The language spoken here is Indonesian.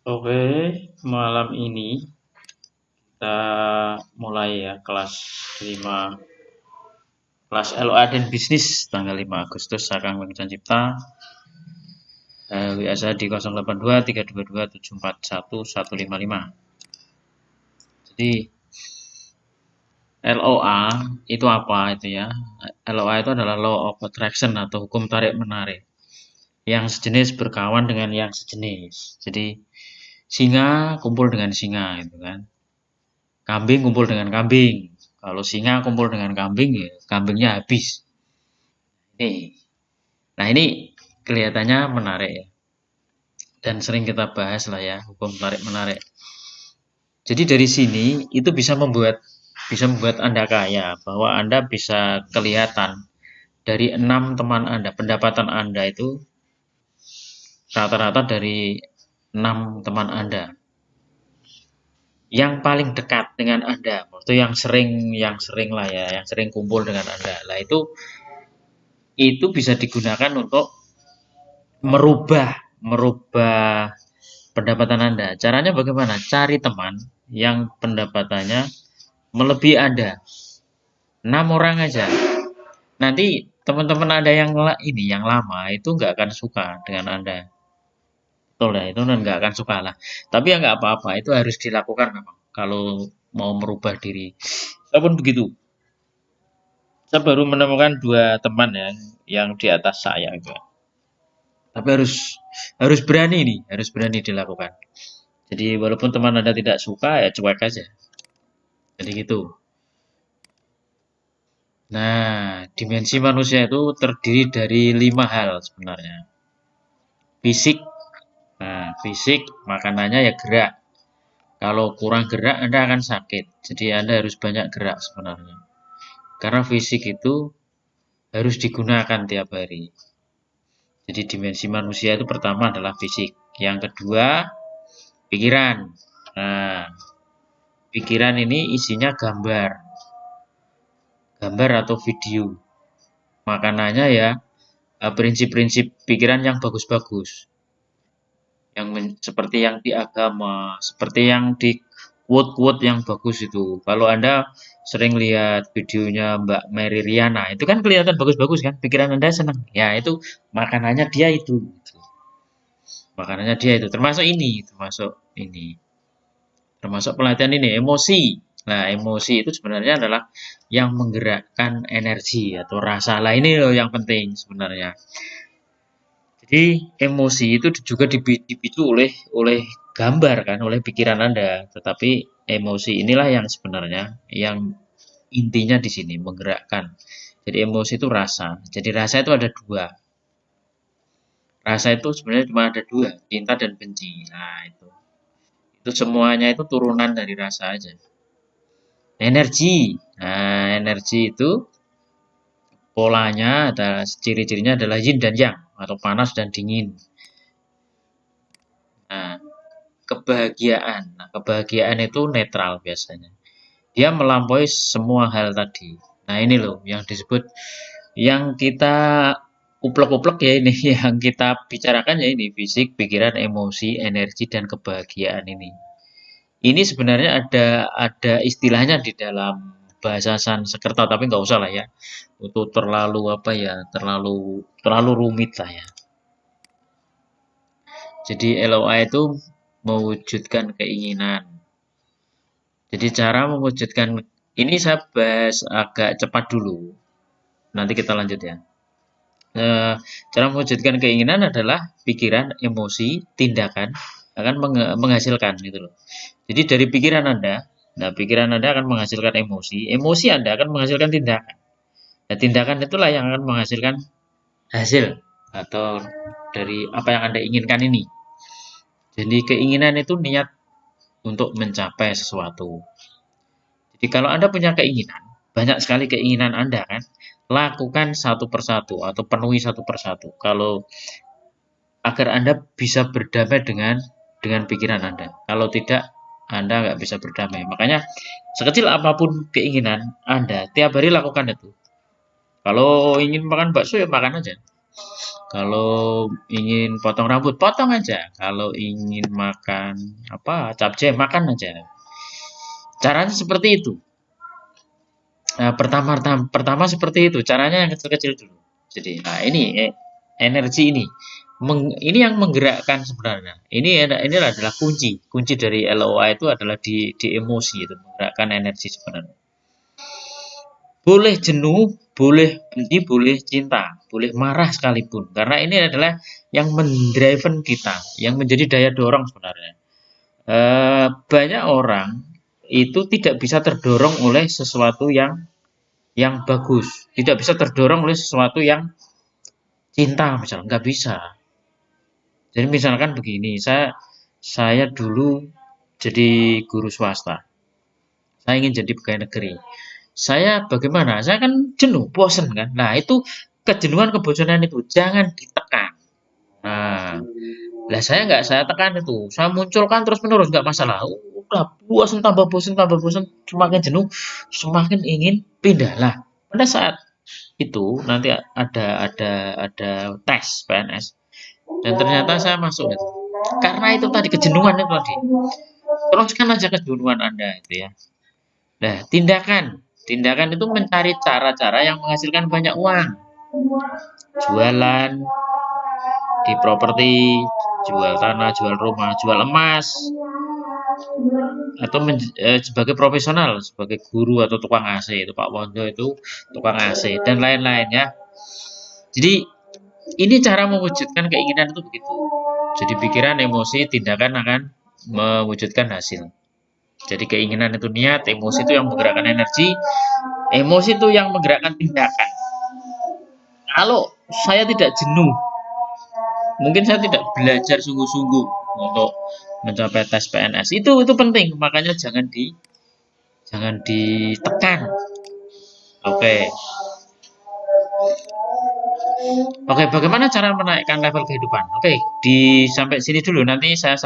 Oke, malam ini kita mulai ya kelas LOA dan bisnis tanggal 5 Agustus Akang Wengcan Cipta WA saya di 082 322 741 155. Jadi LOA itu apa itu ya? LOA itu adalah Law of Attraction atau hukum tarik menarik yang sejenis berkawan dengan yang sejenis. Jadi singa kumpul dengan singa gitu kan. Kambing kumpul dengan kambing. Kalau singa kumpul dengan kambing, ya kambingnya habis. Nih, nah ini kelihatannya menarik ya. Dan sering kita bahas lah ya, hukum tarik menarik. Jadi dari sini itu bisa membuat Anda kaya, bahwa Anda bisa kelihatan dari 6 teman Anda, pendapatan Anda itu rata-rata dari 6 teman Anda. Yang paling dekat dengan Anda, waktu yang sering lah ya, yang sering kumpul dengan Anda. Lah itu bisa digunakan untuk merubah merubah pendapatan Anda. Caranya bagaimana? Cari teman yang pendapatannya melebihi Anda. 6 orang aja. Nanti teman-teman Anda yang lama itu nggak akan suka dengan Anda. Betul ya, itu nggak akan suka lah. Tapi ya nggak apa-apa, itu harus dilakukan memang. Kalau mau merubah diri. Saya pun begitu. Saya baru menemukan 2 teman ya, yang di atas saya gitu. Tapi harus berani nih, harus berani dilakukan. Jadi walaupun teman Anda tidak suka ya cuek aja. Jadi gitu. Nah, dimensi manusia itu terdiri dari 5 hal sebenarnya. Fisik, fisik makanannya ya gerak. Kalau kurang gerak Anda akan sakit. Jadi Anda harus banyak gerak sebenarnya. Karena fisik itu harus digunakan tiap hari. Jadi dimensi manusia itu pertama adalah fisik. Yang kedua, pikiran. Nah, pikiran ini isinya gambar atau video. Makanannya ya prinsip-prinsip pikiran yang bagus-bagus. Seperti yang di agama, seperti yang di quote-quote yang bagus itu. Kalau Anda sering lihat videonya Mbak Mary Riana, itu kan kelihatan bagus-bagus kan? Pikiran Anda senang. Ya, itu makanannya dia itu. Makanannya dia itu. Termasuk pelatihan ini, emosi. Nah, emosi itu sebenarnya adalah yang menggerakkan energi atau rasa. Lah ini loh yang penting sebenarnya. Jadi emosi itu juga dipicu oleh gambar kan, oleh pikiran Anda. Tetapi emosi inilah yang sebenarnya yang intinya di sini menggerakkan. Jadi emosi itu rasa. Jadi rasa itu ada 2. Rasa itu sebenarnya cuma ada 2, cinta dan benci. Nah, itu. Itu semuanya itu turunan dari rasa aja. Energi. Nah, energi itu polanya adalah ciri-cirinya adalah yin dan yang atau panas dan dingin. Nah, kebahagiaan. Nah, kebahagiaan itu netral biasanya. Dia melampaui semua hal tadi. Nah, ini loh yang disebut yang kita uplek-uplek ya ini yang kita bicarakan ya ini fisik, pikiran, emosi, energi dan kebahagiaan ini. Ini sebenarnya ada istilahnya di dalam bahasa Sanskerta tapi nggak usah lah ya. Itu terlalu apa ya, terlalu rumit lah ya. Jadi LOA itu mewujudkan keinginan. Jadi cara mewujudkan ini saya bahas agak cepat dulu. Nanti kita lanjut ya. Cara mewujudkan keinginan adalah pikiran, emosi, tindakan akan menghasilkan gitu loh. Jadi dari pikiran Anda, nah pikiran Anda akan menghasilkan emosi, emosi Anda akan menghasilkan tindakan. Nah, tindakan itulah yang akan menghasilkan hasil atau dari apa yang Anda inginkan ini. Jadi keinginan itu niat untuk mencapai sesuatu. Jadi kalau Anda punya keinginan, banyak sekali keinginan Anda kan, lakukan satu persatu atau penuhi satu persatu. Kalau agar Anda bisa berdamai dengan pikiran Anda. Kalau tidak, Anda nggak bisa berdamai. Makanya sekecil apapun keinginan Anda, tiap hari lakukan itu. Kalau ingin makan bakso ya makan aja. Kalau ingin potong rambut, potong aja. Kalau ingin makan apa capcay, makan aja. Caranya seperti itu. Nah, pertama seperti itu. Caranya yang kecil-kecil dulu. Jadi, nah ini energi ini. Ini yang menggerakkan sebenarnya. Ini adalah kunci. Kunci dari LOA itu adalah di emosi itu, menggerakkan energi sebenarnya. Boleh jenuh, boleh benci, boleh cinta, boleh marah sekalipun. Karena ini adalah yang mendrive kita, yang menjadi daya dorong sebenarnya. Banyak orang itu tidak bisa terdorong oleh sesuatu yang bagus, tidak bisa terdorong oleh sesuatu yang cinta, misalnya nggak bisa. Jadi misalkan begini, saya dulu jadi guru swasta, saya ingin jadi pegawai negeri. Saya bagaimana? Saya kan jenuh, bosen kan. Nah itu kejenuhan, kebosanan itu jangan ditekan. Nah, lah saya nggak saya tekan itu, saya munculkan terus menerus nggak masalah. Udah tambah bosan, semakin jenuh, semakin ingin pindah lah. Pada saat itu nanti ada tes PNS dan ternyata saya masuk itu. Karena itu tadi kejenuhan itu tadi. Teruskan aja kejenuhan Anda itu ya. Nah, tindakan itu mencari cara-cara yang menghasilkan banyak uang. Jualan di properti, jual tanah, jual rumah, jual emas, atau sebagai profesional, sebagai guru atau tukang AC itu Pak Wondo itu tukang AC dan lain-lain ya. Jadi ini cara mewujudkan keinginan itu begitu. Jadi pikiran, emosi, tindakan akan mewujudkan hasil. Jadi keinginan itu niat, emosi itu yang menggerakkan energi, emosi itu yang menggerakkan tindakan. Kalau saya tidak jenuh, mungkin saya tidak belajar sungguh-sungguh untuk mencapai tes PNS. Itu penting, makanya jangan ditekan. Oke. Oke, bagaimana cara menaikkan level kehidupan? Oke, sampai sini dulu. Nanti saya